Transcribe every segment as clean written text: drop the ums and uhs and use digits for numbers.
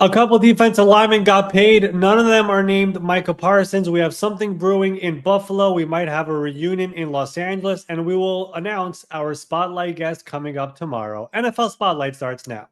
A couple defensive linemen got paid. None of them are named Micah Parsons. We have something brewing in Buffalo. We might have a reunion in Los Angeles, and we will announce our spotlight guest coming up tomorrow. NFL Spotlight starts now.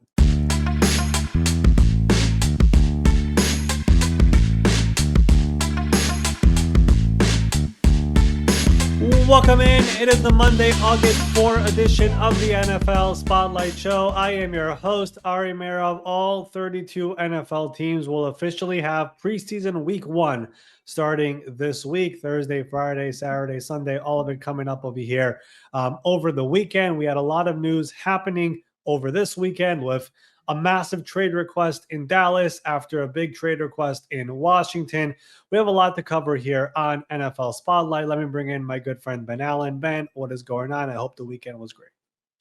Welcome in. It is the Monday, August 4 edition of the NFL Spotlight Show. I am your host, Ari Meirov. All 32 NFL teams will officially have preseason week 1 starting this week, Thursday, Friday, Saturday, Sunday, all of it coming up over here. Over the weekend, we had a lot of news happening over this weekend with a massive trade request in Dallas after a big trade request in Washington. We have a lot to cover here on NFL Spotlight. Let me bring in my good friend Ben Allen. Ben, what is going on? I hope the weekend was great.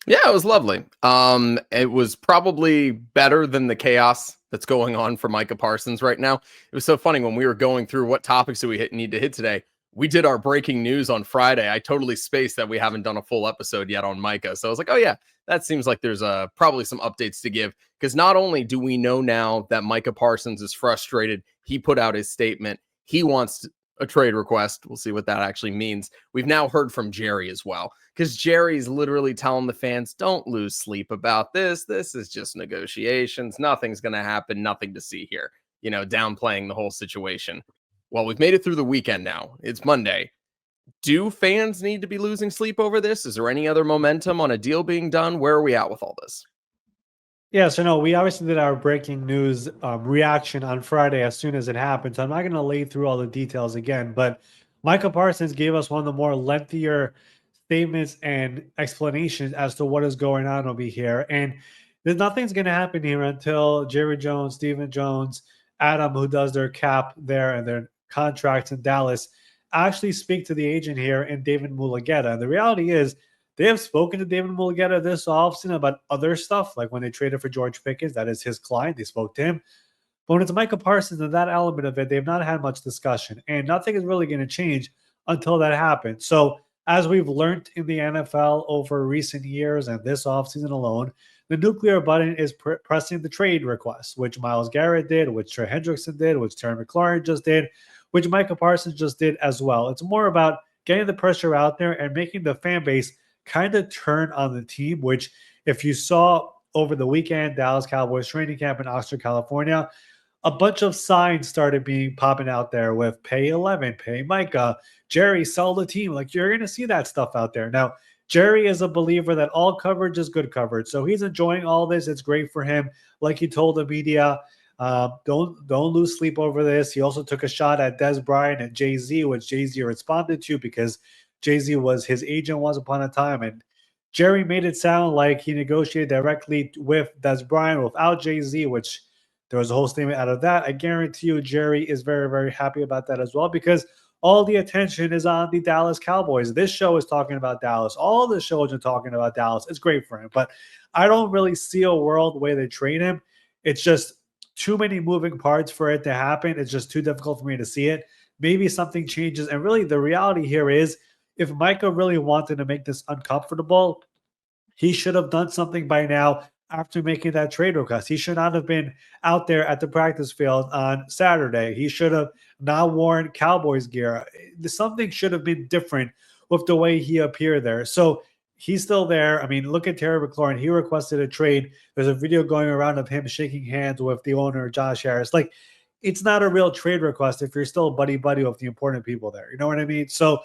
Yeah, it was lovely. It was probably better than the chaos that's going on for Micah Parsons right now. It was so funny when we were going through what topics do we need to hit today. We did our breaking news on Friday. I totally spaced that we haven't done a full episode yet on Micah. So I was like, oh yeah, that seems like there's probably some updates to give. Because not only do we know now that Micah Parsons is frustrated, he put out his statement. He wants a trade request. We'll see what that actually means. We've now heard from Jerry as well. Because Jerry's literally telling the fans, don't lose sleep about this. This is just negotiations. Nothing's going to happen. Nothing to see here. You know, downplaying the whole situation. Well, we've made it through the weekend now. It's Monday. Do fans need to be losing sleep over this? Is there any other momentum on a deal being done? Where are we at with all this? Yeah, so no, we obviously did our breaking news reaction on Friday as soon as it happened. So I'm not going to lay through all the details again, but Micah Parsons gave us one of the more lengthier statements and explanations as to what is going on over here. And there's nothing's going to happen here until Jerry Jones, Stephen Jones, Adam, who does their cap there and their contracts in Dallas, actually speak to the agent here and David Mulugeta. And the reality is they have spoken to David Mulugeta this offseason about other stuff, like when they traded for George Pickens. That is his client. They spoke to him. But when it's Micah Parsons and that element of it, they've not had much discussion. And nothing is really going to change until that happens. So as we've learned in the NFL over recent years and this offseason alone, the nuclear button is pressing the trade request, which Myles Garrett did, which Trey Hendrickson did, which Terry McLaurin just did, which Micah Parsons just did as well. It's more about getting the pressure out there and making the fan base kind of turn on the team, which if you saw over the weekend, Dallas Cowboys training camp in Oxnard, California, a bunch of signs started popping out there with pay 11, pay Micah, Jerry, sell the team. Like, you're going to see that stuff out there. Now, Jerry is a believer that all coverage is good coverage. So he's enjoying all this. It's great for him. Like he told the media, don't lose sleep over this. He also took a shot at Des Bryant and Jay-Z, which Jay-Z responded to because Jay-Z was his agent once upon a time. And Jerry made it sound like he negotiated directly with Des Bryant without Jay-Z, which there was a whole statement out of that. I guarantee you Jerry is very, very happy about that as well because all the attention is on the Dallas Cowboys. This show is talking about Dallas. All the shows are talking about Dallas. It's great for him. But I don't really see a world where they trade him. It's just too many moving parts for it to happen. It's just too difficult for me to see it. Maybe something changes. And really the reality here is if Micah really wanted to make this uncomfortable, he should have done something by now after making that trade request. He should not have been out there at the practice field on Saturday. He should have not worn Cowboys gear. Something should have been different with the way he appeared there. So he's still there. I mean, look at Terry McLaurin. He requested a trade. There's a video going around of him shaking hands with the owner, Josh Harris. Like, it's not a real trade request if you're still buddy-buddy with the important people there. You know what I mean? So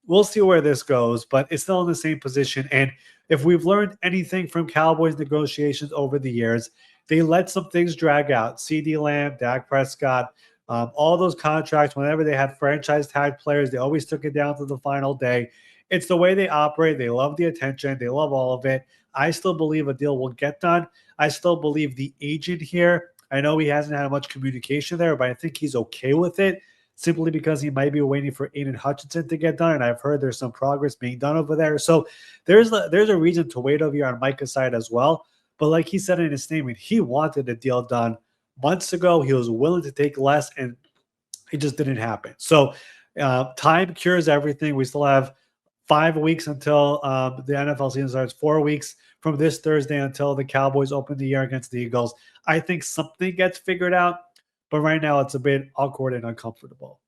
we'll see where this goes, but it's still in the same position. And if we've learned anything from Cowboys negotiations over the years, they let some things drag out. CeeDee Lamb, Dak Prescott, all those contracts, whenever they had franchise tag players, they always took it down to the final day. It's the way they operate. They love the attention. They love all of it. I still believe a deal will get done. I still believe the agent here, I know he hasn't had much communication there, but I think he's okay with it simply because he might be waiting for Aiden Hutchinson to get done. And I've heard there's some progress being done over there. So there's a reason to wait over here on Micah's side as well. But like he said in his statement, he wanted the deal done months ago. He was willing to take less, and it just didn't happen. So time cures everything. We still have 5 weeks until the NFL season starts, 4 weeks from this Thursday until the Cowboys open the year against the Eagles. I think something gets figured out, but right now it's a bit awkward and uncomfortable.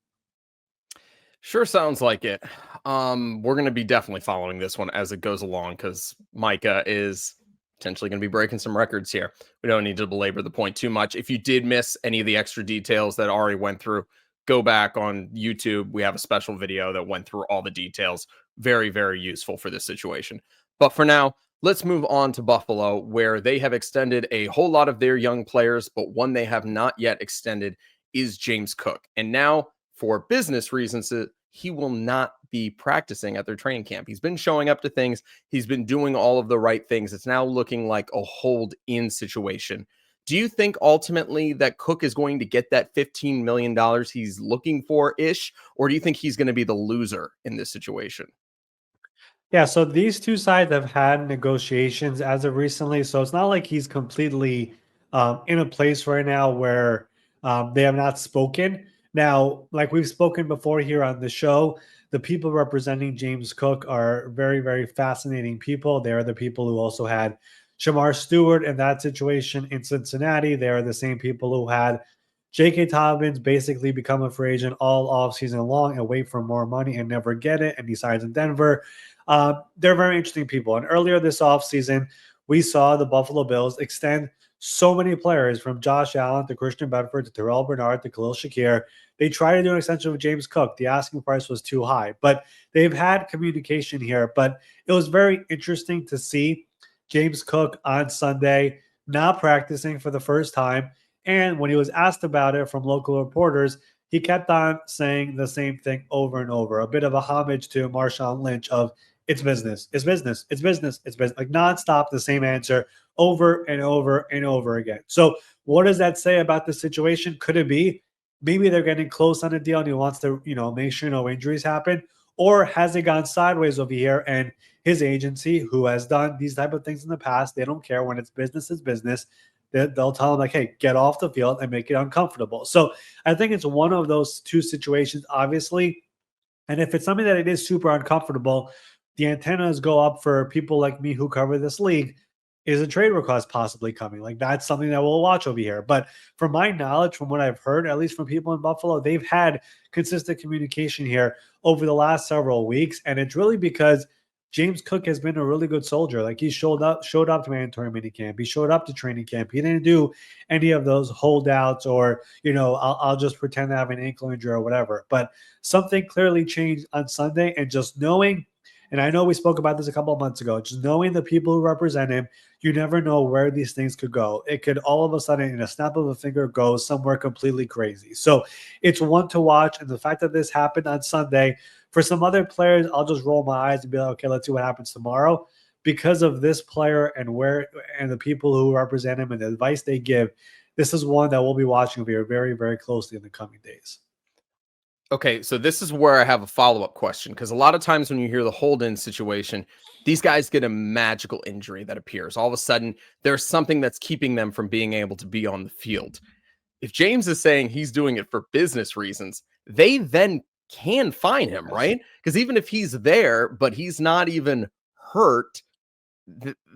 Sure sounds like it. We're going to be definitely following this one as it goes along because Micah is potentially going to be breaking some records here. We don't need to belabor the point too much. If you did miss any of the extra details that Ari went through, go back on YouTube. We have a special video that went through all the details. Very, very useful for this situation. But for now, let's move on to Buffalo, where they have extended a whole lot of their young players, but one they have not yet extended is James Cook. And now, for business reasons, he will not be practicing at their training camp. He's been showing up to things. He's been doing all of the right things. It's now looking like a hold-in situation. Do you think ultimately that Cook is going to get that $15 million he's looking for-ish, or do you think he's going to be the loser in this situation? Yeah, so these two sides have had negotiations as of recently, so it's not like he's completely in a place right now where they have not spoken. Now, like we've spoken before here on the show, the people representing James Cook are very, very fascinating people. They are the people who also had Shamar Stewart in that situation in Cincinnati. They are the same people who had J.K. Dobbins basically become a free agent all offseason long and wait for more money and never get it, and he signs in Denver. They're very interesting people. And earlier this offseason, we saw the Buffalo Bills extend so many players from Josh Allen to Christian Bedford to Terrell Bernard to Khalil Shakir. They tried to do an extension with James Cook. The asking price was too high, but they've had communication here. But it was very interesting to see James Cook on Sunday not practicing for the first time. And when he was asked about it from local reporters, he kept on saying the same thing over and over, a bit of a homage to Marshawn Lynch of it's business, it's business, it's business, it's business, like nonstop, the same answer over and over and over again. So what does that say about the situation? Could it be maybe they're getting close on a deal and he wants to, make sure no injuries happen? Or has it gone sideways over here and his agency, who has done these type of things in the past, they don't care when it's business, it's business. They'll tell him like, hey, get off the field and make it uncomfortable. So I think it's one of those two situations, obviously. And if it's something that it is super uncomfortable, the antennas go up for people like me who cover this league. Is a trade request possibly coming? Like that's something that we'll watch over here. But from my knowledge, from what I've heard, at least from people in Buffalo, they've had consistent communication here over the last several weeks. And it's really because James Cook has been a really good soldier. Like he showed up to mandatory minicamp. He showed up to training camp. He didn't do any of those holdouts or, I'll just pretend to have an ankle injury or whatever. But something clearly changed on Sunday. And just knowing, and I know we spoke about this a couple of months ago, just knowing the people who represent him, you never know where these things could go. It could all of a sudden, in a snap of a finger, go somewhere completely crazy. So it's one to watch. And the fact that this happened on Sunday, for some other players, I'll just roll my eyes and be like, okay, let's see what happens tomorrow. Because of this player and the people who represent him and the advice they give, this is one that we'll be watching very, very, very closely in the coming days. Okay, so this is where I have a follow-up question because a lot of times when you hear the hold-in situation, these guys get a magical injury that appears. All of a sudden, there's something that's keeping them from being able to be on the field. If James is saying he's doing it for business reasons, they then can fine him, right? Because even if he's there, but he's not even hurt,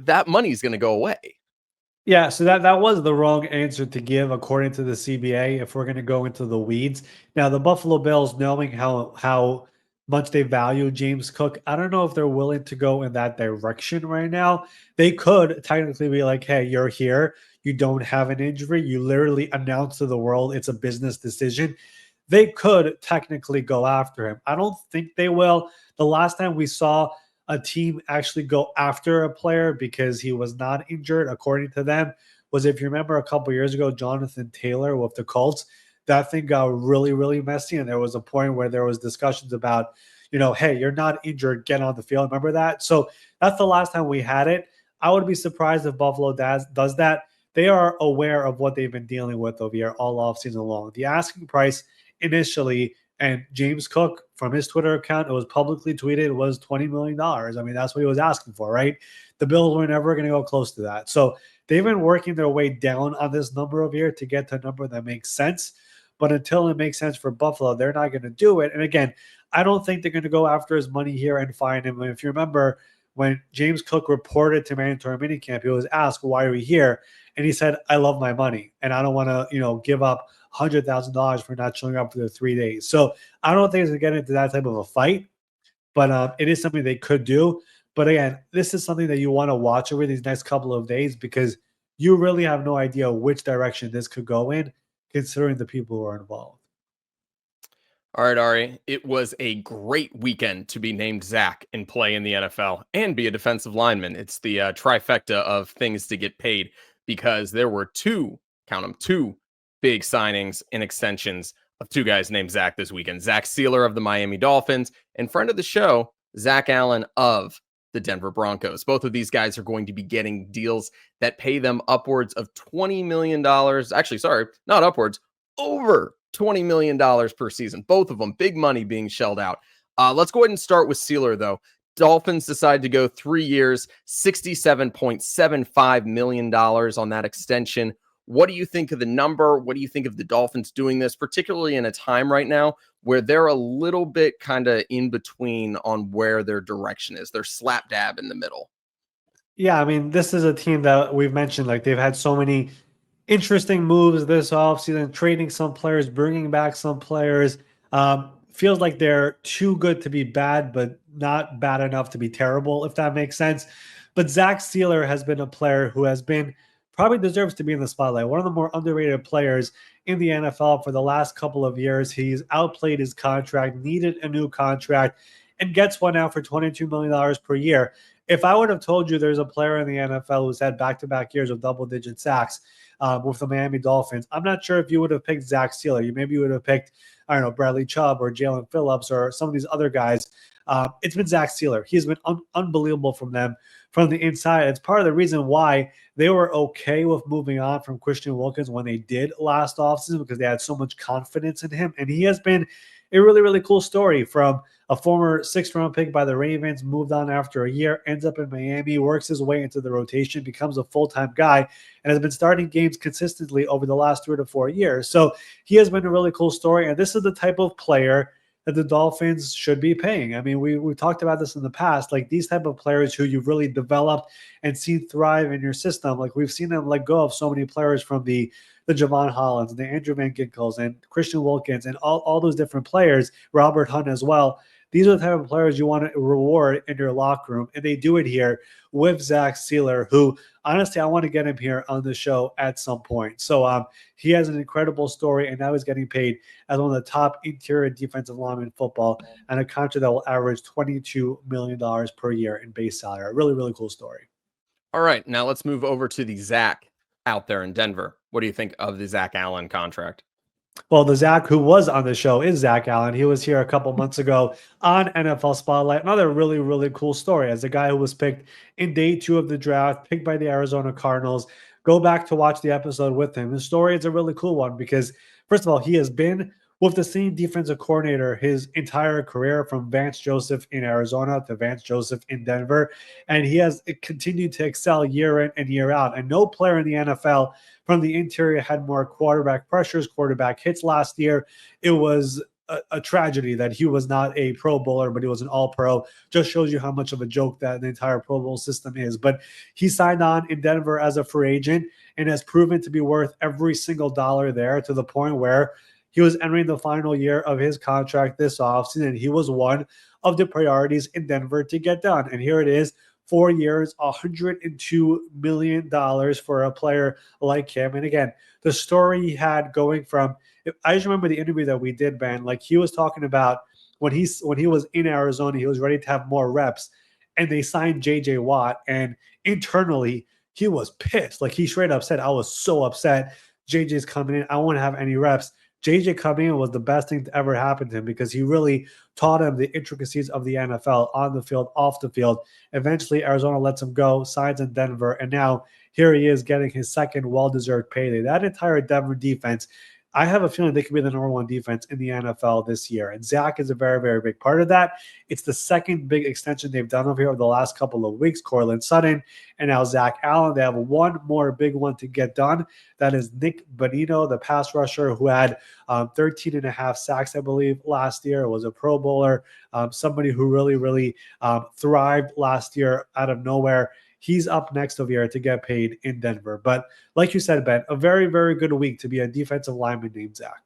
that money's going to go away. Yeah, so that was the wrong answer to give according to the CBA if we're going to go into the weeds. Now, the Buffalo Bills, knowing how much they value James Cook, I don't know if they're willing to go in that direction right now. They could technically be like, hey, you're here. You don't have an injury. You literally announce to the world it's a business decision. They could technically go after him. I don't think they will. The last time we saw a team actually go after a player because he was not injured, according to them, was, if you remember a couple years ago, Jonathan Taylor with the Colts. That thing got really, really messy, and there was a point where there was discussions about, hey, you're not injured, get on the field. Remember that? So that's the last time we had it. I would be surprised if Buffalo does that. They are aware of what they've been dealing with over here all offseason long. The asking price initially, and James Cook, from his Twitter account, it was publicly tweeted, was $20 million. I mean, that's what he was asking for, right? The Bills were never going to go close to that. So they've been working their way down on this number over here to get to a number that makes sense. But until it makes sense for Buffalo, they're not going to do it. And again, I don't think they're going to go after his money here and fine him. And if you remember, when James Cook reported to mandatory minicamp, he was asked, why are we here? And he said, I love my money and I don't want to, give up $100,000 for not showing up for the 3 days. So I don't think it's going to get into that type of a fight, but it is something they could do. But again, this is something that you want to watch over these next couple of days because you really have no idea which direction this could go in, considering the people who are involved. All right, Ari, it was a great weekend to be named Zack and play in the NFL and be a defensive lineman. It's the trifecta of things to get paid because there were two big signings and extensions of two guys named Zack this weekend. Zack Seer of the Miami Dolphins and friend of the show, Zack Allen of the Denver Broncos. Both of these guys are going to be getting deals that pay them upwards of $20 million. Actually, sorry, not upwards, over $20 million per season. Both of them, big money being shelled out. Let's go ahead and start with Seer, though. Dolphins decided to go 3 years, $67.75 million on that extension. What do you think of the number? What do you think of the Dolphins doing this, particularly in a time right now where they're a little bit kind of in between on where their direction is? They're slap dab in the middle. Yeah, I mean, this is a team that we've mentioned, like they've had so many interesting moves this offseason, trading some players, bringing back some players. Feels like they're too good to be bad, but not bad enough to be terrible, if that makes sense. But Zack Seer has been a player who has been probably deserves to be in the spotlight. One of the more underrated players in the NFL for the last couple of years. He's outplayed his contract, needed a new contract, and gets one out for $22 million per year. If I would have told you there's a player in the NFL who's had back-to-back years of double-digit sacks with the Miami Dolphins, I'm not sure if you would have picked Zack Seer. Maybe you would have picked, I don't know, Bradley Chubb or Jalen Phillips or some of these other guys. It's been Zack Seer. He's been unbelievable from them from the inside. It's part of the reason why they were okay with moving on from Christian Wilkins when they did last offseason, because they had so much confidence in him. And he has been a really, really cool story from a former 6th-round pick by the Ravens, moved on after a year, ends up in Miami, works his way into the rotation, becomes a full-time guy, and has been starting games consistently over the last 3 to 4 years. So he has been a really cool story, and this is the type of player that the Dolphins should be paying. I mean, we talked about this in the past, like these type of players who you've really developed and seen thrive in your system. Like we've seen them let go of so many players from the Javon Hollands and the Andrew Van Ginkles and Christian Wilkins and all those different players, Robert Hunt as well. These are the type of players you want to reward in your locker room, and they do it here with Zack Seer, who honestly I want to get him here on the show at some point. So he has an incredible story, and now he's getting paid as one of the top interior defensive linemen in football, and a contract that will average $22 million per year in base salary. A really, really cool story. All right, now let's move over to the Zack out there in Denver. What do you think of the Zack Allen contract? Well, the Zack who was on the show is Zack Allen. He was here a couple months ago on NFL Spotlight. Another really, really cool story as a guy who was picked in day 2 of the draft, picked by the Arizona Cardinals. Go back to watch the episode with him. His story is a really cool one because, first of all, he has been with the same defensive coordinator his entire career, from Vance Joseph in Arizona to Vance Joseph in Denver. And he has continued to excel year in and year out. And no player in the NFL from the interior had more quarterback pressures, quarterback hits last year. It was a tragedy that he was not a Pro Bowler, but he was an All-Pro. Just shows you how much of a joke that the entire Pro Bowl system is. But he signed on in Denver as a free agent and has proven to be worth every single dollar there, to the point where he was entering the final year of his contract this offseason, and he was one of the priorities in Denver to get done. And here it is, 4 years, $102 million for a player like him. And again, the story he had going from, I just remember the interview that we did, Ben, like he was talking about when he was in Arizona, he was ready to have more reps, and they signed JJ Watt, and internally he was pissed. Like he straight up said, I was so upset. JJ's coming in. I won't have any reps. JJ coming in was the best thing to ever happen to him because he really taught him the intricacies of the NFL on the field, off the field. Eventually, Arizona lets him go, signs in Denver, and now here he is getting his second well-deserved payday. That entire Denver defense, I have a feeling they could be the number one defense in the NFL this year. And Zack is a very, very big part of that. It's the second big extension they've done over here over the last couple of weeks. Cortland Sutton and now Zach Allen. They have one more big one to get done. That is Nick Bonino, the pass rusher who had 13 and a half sacks, I believe, last year. Was a Pro Bowler, somebody who really, really thrived last year out of nowhere. He's up next over here to get paid in Denver. But like you said, Ben, a very, very good week to be a defensive lineman named Zack.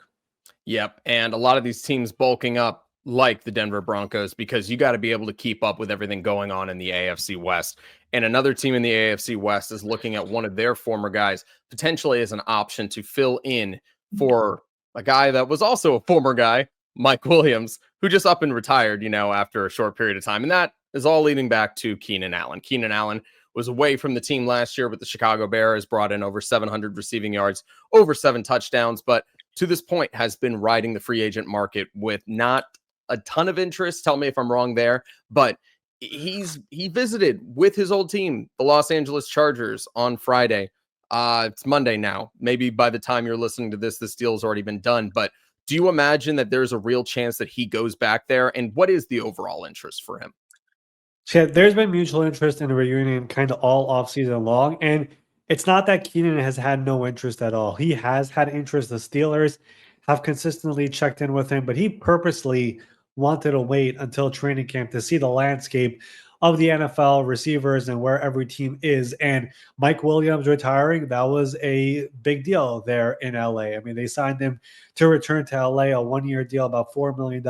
Yep. And a lot of these teams bulking up like the Denver Broncos because you got to be able to keep up with everything going on in the AFC West. And another team in the AFC West is looking at one of their former guys potentially as an option to fill in for a guy that was also a former guy, Mike Williams, who just up and retired, after a short period of time. And that is all leading back to Keenan Allen. Keenan Allen was away from the team last year with the Chicago Bears, brought in over 700 receiving yards, over 7 touchdowns, but to this point has been riding the free agent market with not a ton of interest. Tell me if I'm wrong there, but he visited with his old team, the Los Angeles Chargers, on Friday. It's Monday now. Maybe by the time you're listening to this deal has already been done, but do you imagine that there's a real chance that he goes back there? And what is the overall interest for him? Yeah, there's been mutual interest in a reunion kind of all offseason long. And it's not that Keenan has had no interest at all. He has had interest. The Steelers have consistently checked in with him, but he purposely wanted to wait until training camp to see the landscape of the NFL receivers and where every team is. And Mike Williams retiring, that was a big deal there in LA. I mean, they signed him to return to LA, a 1-year deal, about $4 million.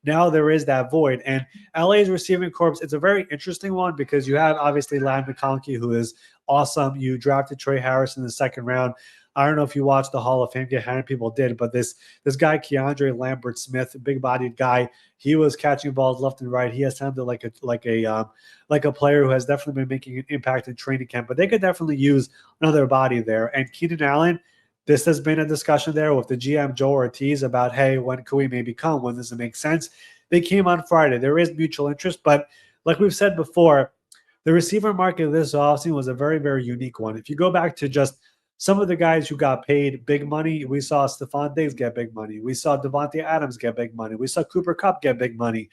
Now there is that void. And LA's receiving corps, it's a very interesting one because you have obviously Ladd McConkey, who is awesome. You drafted Trey Harris in the second round. I don't know if you watched the Hall of Fame game. How many people did? But this guy, Keandre Lambert-Smith, big-bodied guy, he was catching balls left and right. He has sounded like a player who has definitely been making an impact in training camp. But they could definitely use another body there. And Keenan Allen, this has been a discussion there with the GM Joe Ortiz about, hey, when can we maybe come? When does it make sense? They came on Friday. There is mutual interest, but like we've said before, the receiver market this offseason was a very, very unique one. If you go back to just some of the guys who got paid big money, we saw Stephon Diggs get big money. We saw Devontae Adams get big money. We saw Cooper Kupp get big money.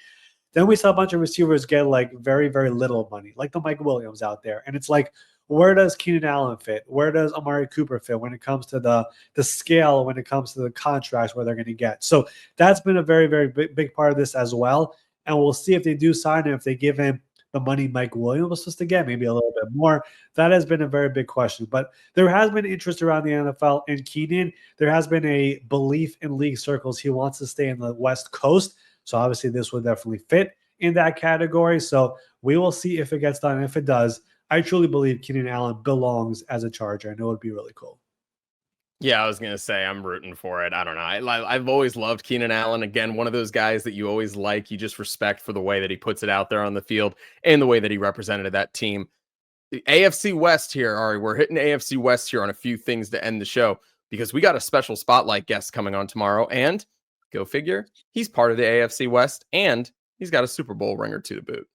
Then we saw a bunch of receivers get like very, very little money, like the Mike Williams out there. And it's like, where does Keenan Allen fit? Where does Amari Cooper fit when it comes to the scale, when it comes to the contracts where they're going to get? So that's been a very, very big part of this as well. And we'll see if they do sign him, if they give him the money Mike Williams was supposed to get, maybe a little bit more. That has been a very big question. But there has been interest around the NFL in Keenan. There has been a belief in league circles he wants to stay in the West Coast. So obviously this would definitely fit in that category. So we will see if it gets done. If it does, I truly believe Keenan Allen belongs as a Charger. I know it would be really cool. Yeah, I was going to say I'm rooting for it. I don't know. I've always loved Keenan Allen. Again, one of those guys that you always like. You just respect for the way that he puts it out there on the field and the way that he represented that team. The AFC West here, Ari, we're hitting AFC West here on a few things to end the show because we got a special spotlight guest coming on tomorrow. And go figure, he's part of the AFC West and he's got a Super Bowl ring or two to boot.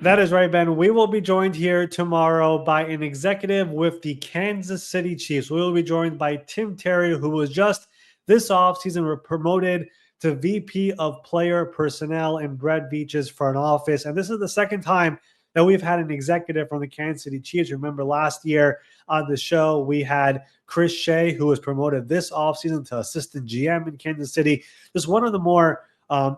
That is right, Ben. We will be joined here tomorrow by an executive with the Kansas City Chiefs. We will be joined by Tim Terry, who was just this offseason promoted to VP of Player Personnel in Brett Veach's front office. And this is the second time that we've had an executive from the Kansas City Chiefs. Remember last year on the show, we had Chris Shea, who was promoted this offseason to assistant GM in Kansas City. Just one of the more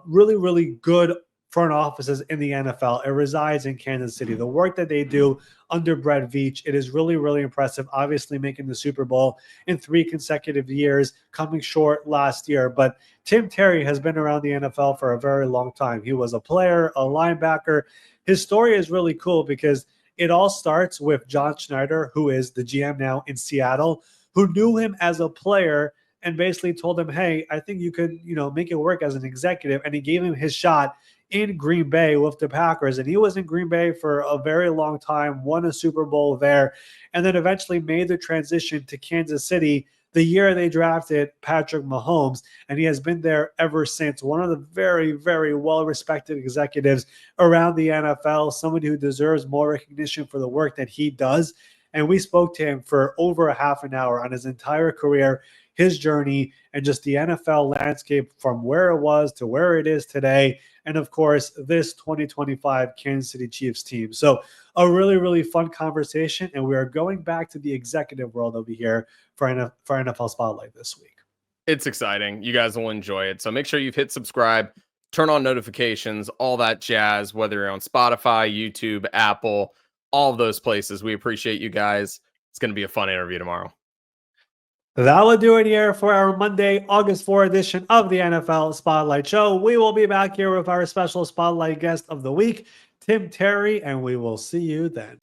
really, really good front offices in the NFL. It resides in Kansas City. The work that they do under Brett Veach, it is really, really impressive. Obviously making the Super Bowl in 3 consecutive years, coming short last year. But Tim Terry has been around the NFL for a very long time. He was a player, a linebacker. His story is really cool because it all starts with John Schneider, who is the GM now in Seattle, who knew him as a player and basically told him, hey, I think you could, make it work as an executive. And he gave him his shot in Green Bay with the Packers. And he was in Green Bay for a very long time, won a Super Bowl there, and then eventually made the transition to Kansas City the year they drafted Patrick Mahomes. And he has been there ever since. One of the very, very well-respected executives around the NFL, somebody who deserves more recognition for the work that he does. And we spoke to him for over a half an hour on his entire career, his journey and just the NFL landscape from where it was to where it is today. And of course, this 2025 Kansas City Chiefs team. So a really, really fun conversation. And we are going back to the executive world over here for NFL Spotlight this week. It's exciting. You guys will enjoy it. So make sure you've hit subscribe, turn on notifications, all that jazz, whether you're on Spotify, YouTube, Apple, all of those places. We appreciate you guys. It's going to be a fun interview tomorrow. That will do it here for our Monday, August 4th edition of the NFL Spotlight Show. We will be back here with our special Spotlight guest of the week, Tim Terry, and we will see you then.